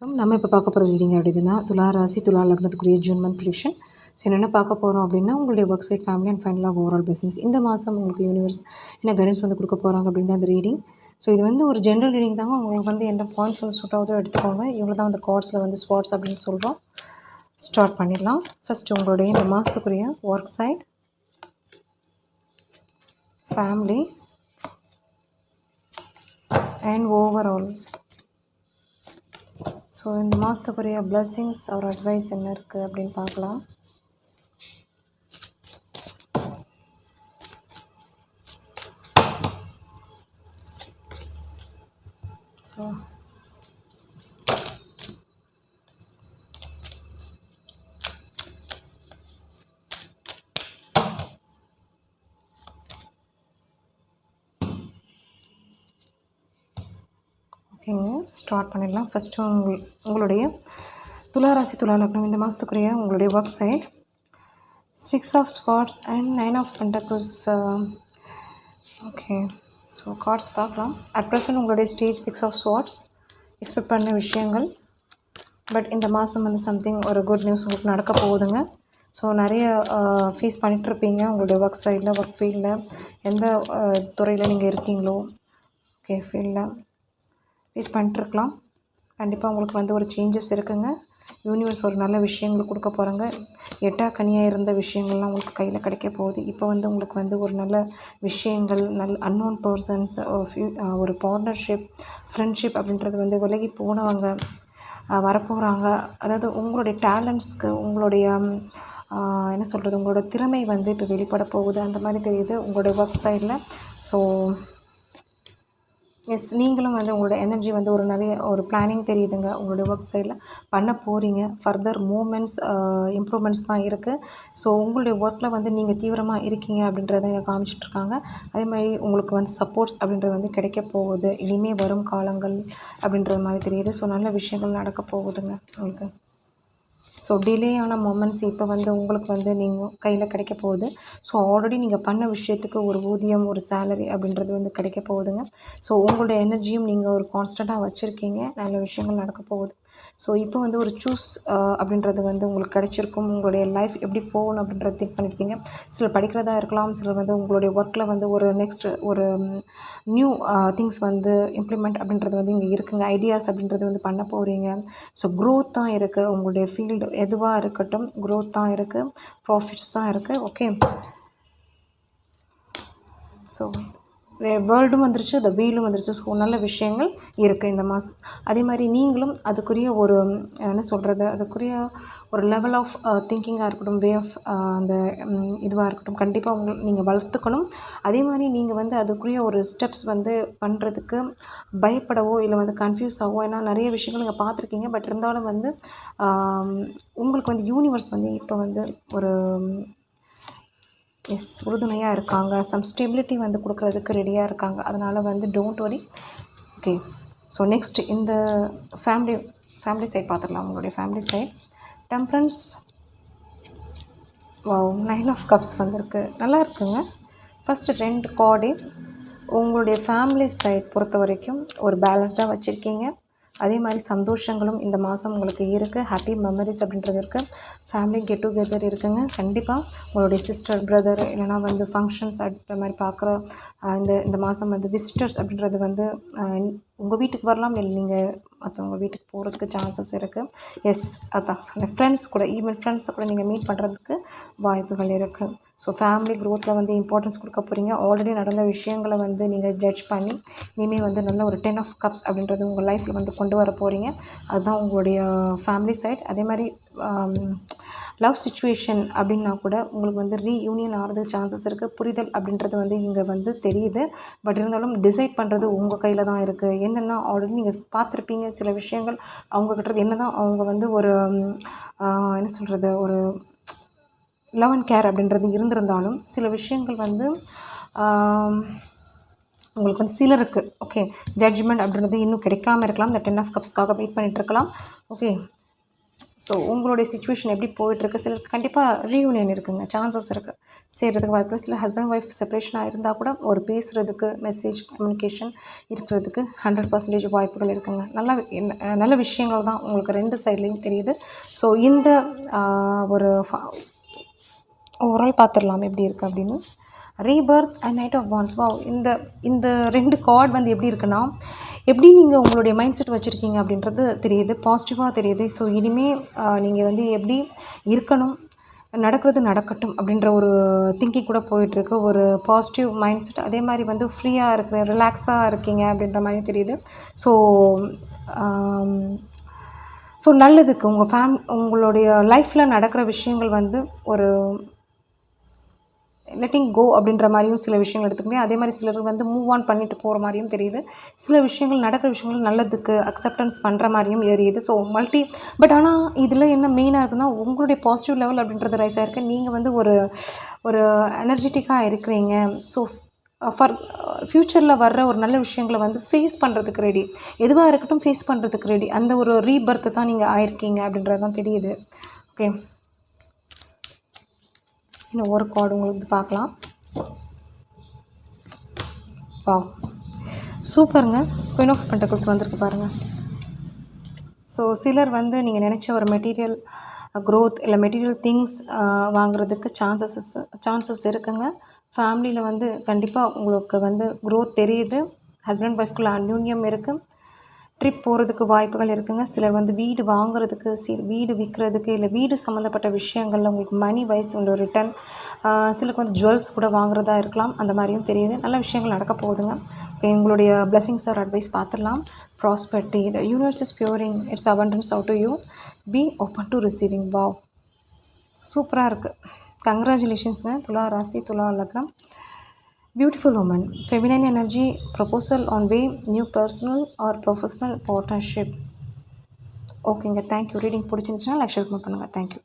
நம்ம இப்போ பார்க்க போகிற ரீடிங் அப்படின்னா துலா ராசி துலா லக்னத்துக்குரிய ஜூன் மந்த் ப்ரிடிக்ஷன். ஸோ என்னென்ன பார்க்க போகிறோம் அப்படின்னா உங்களுடைய ஒர்க் சைட், ஃபேமிலி அண்ட் ஃபைனலாக ஓவரால் பிஸ்னஸ் இந்த மாதம் உங்களுக்கு யூனிவர்ஸ் என்ன கைடன்ஸ் வந்து கொடுக்க போகிறாங்க அப்படின்னு தான் அந்த ரீடிங். ஸோ இது வந்து ஒரு ஜென்ரல் ரீடிங் தாங்க. உங்களுக்கு வந்து எந்த பாயிண்ட்ஸ் வந்து சூட் ஆகுதோ எடுத்துக்கோங்க. இவ்வளோ தான் வந்து கார்ட்ஸில் வந்து ஸ்பாட்ஸ் அப்படின்னு சொல்கிறோம். ஸ்டார்ட் பண்ணிடலாம். ஃபஸ்ட்டு உங்களுடைய இந்த மாதத்துக்குரிய work side, family and overall. So இந்த மாதத்துக்குரிய பிளெஸ்ஸிங்ஸ் ஒரு அட்வைஸ் என்ன இருக்குது அப்படின்னு பார்க்கலாம். ஸோ ஓகேங்க, ஸ்டார்ட் பண்ணிடலாம். ஃபஸ்ட்டு உங்களுடைய துலா ராசி துலா லக்னம் இந்த மாதத்துக்குரிய உங்களுடைய work side, 6 of swords and 9 of pentacles. Okay, so cards பார்க்கலாம். அட் ப்ரெசன்ட் உங்களுடைய ஸ்டேஜ் 6 ஆஃப் ஸ்வாட்ஸ், எக்ஸ்பெக்ட் பண்ண விஷயங்கள். பட் இந்த மாதம் வந்து சம்திங் ஒரு குட் நியூஸ் உங்களுக்கு நடக்க போகுதுங்க. ஸோ நிறைய ஃபேஸ் பண்ணிகிட்ருப்பீங்க உங்களுடைய ஒர்க் சைடில், ஒர்க் ஃபீல்டில், எந்த துறையில் நீங்கள் இருக்கீங்களோ ஓகே ஃபீல்டில் ஃபேஸ் பண்ணிட்டுருக்கலாம். கண்டிப்பாக உங்களுக்கு வந்து ஒரு சேஞ்சஸ் இருக்குங்க. யூனிவர்ஸ் ஒரு நல்ல விஷயங்கள் கொடுக்க போகிறாங்க. கனியாக இருந்த விஷயங்கள்லாம் உங்களுக்கு கையில் கிடைக்க போகுது. இப்போ வந்து உங்களுக்கு வந்து ஒரு நல்ல விஷயங்கள், அன்னோன் பர்சன்ஸ், ஒரு பார்ட்னர்ஷிப், ஃப்ரெண்ட்ஷிப் அப்படின்றது வந்து விலகி போனவங்க வரப்போகிறாங்க. அதாவது உங்களுடைய டேலண்ட்ஸ்க்கு, உங்களுடைய என்ன சொல்கிறது, உங்களோட திறமை வந்து இப்போ வெளிப்பட போகுது அந்த மாதிரி தெரியுது உங்களுடைய ஒர்க் சைடில். ஸோ எஸ், நீங்களும் வந்து உங்களோட எனர்ஜி வந்து ஒரு நிறைய ஒரு பிளானிங் தெரியுதுங்க. உங்களுடைய ஒர்க் சைடில் பண்ண போகிறீங்க. ஃபர்தர் மூமெண்ட்ஸ், இம்ப்ரூவ்மெண்ட்ஸ் தான் இருக்குது. ஸோ உங்களுடைய ஒர்க்கில் வந்து நீங்கள் தீவிரமாக இருக்கீங்க அப்படின்றத இங்கே காமிச்சிட்ருக்காங்க. அதே மாதிரி உங்களுக்கு வந்து சப்போர்ட்ஸ் அப்படின்றது வந்து கிடைக்க போகுது. இனிமேல் வரும் காலங்கள் அப்படின்றது மாதிரி தெரியுது. ஸோ நல்ல விஷயங்கள் நடக்க போகுதுங்க உங்களுக்கு. ஸோ டிலே ஆன மொமெண்ட்ஸ் இப்போ வந்து உங்களுக்கு வந்து நீங்கள் கையில் கிடைக்க போகுது. ஸோ ஆல்ரெடி நீங்கள் பண்ண விஷயத்துக்கு ஒரு ஊதியம், ஒரு சேலரி அப்படின்றது வந்து கிடைக்க போகுதுங்க. ஸோ உங்களோட எனர்ஜியும் நீங்கள் ஒரு கான்ஸ்டண்ட்டாக வச்சுருக்கீங்க. நல்ல விஷயங்கள் நடக்க போகுது. ஸோ இப்போ வந்து ஒரு சூஸ் அப்படின்றது வந்து உங்களுக்கு கிடைச்சிருக்கும். உங்களுடைய லைஃப் எப்படி போகணும் அப்படின்றத திங்க் பண்ணியிருப்பீங்க. சிலர் படிக்கிறதா இருக்கலாம், சிலர் வந்து உங்களுடைய ஒர்க்கில் வந்து ஒரு நெக்ஸ்ட் ஒரு நியூ திங்ஸ் வந்து இம்ப்ளிமெண்ட் அப்படின்றது வந்து இங்கே இருக்குங்க. ஐடியாஸ் அப்படின்றது வந்து பண்ண போகிறீங்க. ஸோ க்ரோத் தான் இருக்குது. உங்களுடைய ஃபீல்டு எதுவாக இருக்கட்டும் க்ரோத் தான் இருக்குது, ப்ராஃபிட்ஸ் தான் இருக்குது. ஓகே, ஸோ வேர்ல்டும் வந்துருச்சு, த வீலும் வந்துருச்சு. ஸோ நல்ல விஷயங்கள் இருக்குது இந்த மாதம். அதே மாதிரி நீங்களும் அதுக்குரிய ஒரு என்ன சொல்கிறது, அதுக்குரிய ஒரு லெவல் ஆஃப் திங்கிங்காக இருக்கட்டும், வே ஆஃப் அந்த இதுவாக இருக்கட்டும், கண்டிப்பாக நீங்கள் வளர்த்துக்கணும். அதே மாதிரி நீங்கள் வந்து அதுக்குரிய ஒரு ஸ்டெப்ஸ் வந்து பண்ணுறதுக்கு பயப்படவோ இல்லை வந்து கன்ஃபியூஸ் ஆகவோ, ஏன்னா நிறைய விஷயங்கள் நீங்கள் பார்த்துருக்கீங்க. பட் இருந்தாலும் வந்து உங்களுக்கு வந்து யூனிவர்ஸ் வந்து இப்போ வந்து ஒரு உறுதுணையாக இருக்காங்க. சம் ஸ்டெபிலிட்டி வந்து கொடுக்குறதுக்கு ரெடியாக இருக்காங்க. அதனால் வந்து don't worry. Okay, so next இந்த ஃபேமிலி சைட் பார்த்துக்கலாம். உங்களுடைய family side, temperance, wow, 9 of cups வந்திருக்கு. நல்லா இருக்குங்க. ஃபஸ்ட்டு 2 கார்டே உங்களுடைய ஃபேமிலி சைட் பொறுத்த வரைக்கும் ஒரு பேலன்ஸ்டாக வச்சுருக்கீங்க. அதே மாதிரி சந்தோஷங்களும் இந்த மாதம் உங்களுக்கு இருக்குது. ஹாப்பி மெமரிஸ் அப்படின்றது இருக்குது. ஃபேமிலி கெட் டுகெதர் இருக்குங்க. கண்டிப்பாக உங்களுடைய சிஸ்டர், பிரதர், இல்லைனா வந்து ஃபங்க்ஷன்ஸ் அப்படின்ற மாதிரி பார்க்குற இந்த மாதம் வந்து விசிட்டர்ஸ் அப்படின்றது வந்து உங்கள் வீட்டுக்கு வரலாம், இல்லை நீங்கள் மற்றவங்க வீட்டுக்கு போகிறதுக்கு சான்சஸ் இருக்குது. எஸ், அதான் சொன்னேன். ஃப்ரெண்ட்ஸ் கூட, ஈவன் ஃப்ரெண்ட்ஸை கூட நீங்கள் மீட் பண்ணுறதுக்கு வாய்ப்புகள் இருக்குது. ஸோ ஃபேமிலி க்ரோத்தில் வந்து இம்பார்ட்டன்ஸ் கொடுக்க போகிறீங்க. ஆல்ரெடி நடந்த விஷயங்களை வந்து நீங்கள் ஜட்ஜ் பண்ணி இனிமேல் வந்து நல்ல ஒரு 10 ஆஃப் கப்ஸ் அப்படின்றது உங்கள் லைஃப்பில் வந்து கொண்டு வர போகிறீங்க. அதுதான் உங்களுடைய ஃபேமிலி சைட். அதே மாதிரி லவ் சிச்சுவேஷன் அப்படின்னா கூட உங்களுக்கு வந்து ரீயூனியன் ஆகிறதுக்கு சான்சஸ் இருக்குது. புரிதல் அப்படின்றது வந்து இங்கே வந்து தெரியுது. பட் இருந்தாலும் டிசைட் பண்ணுறது உங்கள் கையில் தான் இருக்குது. என்னென்னா ஆல்ரெடி நீங்கள் பார்த்துருப்பீங்க சில விஷயங்கள். அவங்கக்கிட்ட என்ன தான் அவங்க வந்து ஒரு என்ன சொல்கிறது, ஒரு லவ் அண்ட் கேர் அப்படின்றது இருந்திருந்தாலும் சில விஷயங்கள் வந்து உங்களுக்கு வந்து சிலருக்கு ஓகே ஜட்ஜ்மெண்ட் அப்படின்றது இன்னும் கிடைக்காமல் இருக்கலாம். இந்த 10 ஆஃப் கப்ஸ்க்காக வெயிட் பண்ணிகிட்ருக்கலாம். ஓகே, ஸோ உங்களுடைய சிச்சுவேஷன் எப்படி போயிட்டுருக்கு, சிலருக்கு கண்டிப்பாக ரீயூனியன் இருக்குங்க, சான்சஸ் இருக்குது, சேர்கிறதுக்கு வாய்ப்பு இருக்குது. சில ஹஸ்பண்ட் ஒய்ஃப் செப்பரேஷனாக இருந்தால் கூட ஒரு பேசுகிறதுக்கு மெசேஜ் கம்யூனிகேஷன் இருக்கிறதுக்கு 100% வாய்ப்புகள் இருக்குங்க. நல்ல விஷயங்கள் தான் உங்களுக்கு 2 சைட்லேயும் தெரியுது. ஸோ இந்த ஒரு ஓவரால் பார்த்துடலாம் எப்படி இருக்குது அப்படின்னு. Rebirth and knight of wands. வா, இந்த 2 கார்டு வந்து எப்படி இருக்குன்னா, எப்படி நீங்கள் உங்களுடைய மைண்ட் செட் வச்சுருக்கீங்க அப்படின்றது தெரியுது, பாசிட்டிவாக தெரியுது. ஸோ இனிமேல் நீங்கள் வந்து எப்படி இருக்கணும், நடக்கிறது நடக்கட்டும் அப்படின்ற ஒரு திங்கிங் கூட போயிட்டுருக்கு. ஒரு பாசிட்டிவ் மைண்ட் செட், அதே மாதிரி வந்து ஃப்ரீயாக இருக்கிற, ரிலாக்ஸாக இருக்கீங்க அப்படின்ற மாதிரியும் தெரியுது. ஸோ நல்லதுக்கு உங்களுடைய லைஃப்பில் நடக்கிற விஷயங்கள் வந்து ஒரு லெட்டிங் கோ அப்படின்ற மாதிரியும் சில விஷயங்கள் எடுத்துக்கிட்டே, அதே மாதிரி சிலர் வந்து மூவ் ஆன் பண்ணிட்டு போகிற மாதிரியும் தெரியுது. சில விஷயங்கள் நடக்கிற விஷயங்கள் நல்லதுக்கு அக்செப்டன்ஸ் பண்ணுற மாதிரியும் தெரியுது. ஸோ பட் ஆனால் இதில் என்ன மெயினாக இருக்குன்னா, உங்களுடைய பாசிட்டிவ் லெவல் அப்படின்றது ரைஸ் ஆகிருக்கு. நீங்கள் வந்து ஒரு எனர்ஜெட்டிக்காக இருக்கிறீங்க. ஸோ ஃப்யூச்சரில் வர்ற ஒரு நல்ல விஷயங்களை வந்து ஃபேஸ் பண்ணுறதுக்கு ரெடி, எதுவாக இருக்கட்டும் ஃபேஸ் பண்ணுறதுக்கு ரெடி. அந்த ஒரு ரீபர்த்து தான் நீங்கள் ஆயிருக்கீங்க அப்படின்றது தான் தெரியுது. ஓகே, இன்னும் ஒரு கார்டு உங்களுக்கு பார்க்கலாம். வா, சூப்பருங்க. குயின் ஆஃப் பென்டக்கிள்ஸ் வந்திருக்கு பாருங்கள். ஸோ சிலர் வந்து நீங்கள் நினச்ச ஒரு மெட்டீரியல் க்ரோத் இல்லை மெட்டீரியல் திங்ஸ் வாங்குறதுக்கு சான்சஸ் இருக்குங்க. ஃபேமிலியில் வந்து கண்டிப்பாக உங்களுக்கு வந்து க்ரோத் தெரியுது. ஹஸ்பண்ட் ஒய்ஃப்குள்ள அந்யூன்யம் இருக்குது. ட்ரிப் போகிறதுக்கு வாய்ப்புகள் இருக்குங்க. சிலர் வந்து வீடு வாங்குறதுக்கு, வீடு விற்கிறதுக்கு, இல்லை வீடு சம்மந்தப்பட்ட விஷயங்களில் உங்களுக்கு மணி வைஸ் உள்ள ரிட்டர்ன், சிலருக்கு வந்து ஜுவல்ஸ் கூட வாங்குறதா இருக்கலாம். அந்த மாதிரியும் தெரியுது. நல்ல விஷயங்கள் நடக்க போகுதுங்க. ஓகே, உங்களுடைய பிளெஸிங்ஸ் ஆர் அட்வைஸ் பார்த்துடலாம். Prosperity, the universe is pouring its abundance out to you. Be open to receiving. Wow, சூப்பராக இருக்குது. கங்க்ராச்சுலேஷன்ஸுங்க. துலா ராசி, துலா லக்னம். Beautiful woman, feminine energy, proposal on way, new personal or professional partnership. ஓகேங்க, thank you. Reading பிடிச்சிருந்துச்சுன்னா like share பண்ணுங்கள். Thank you.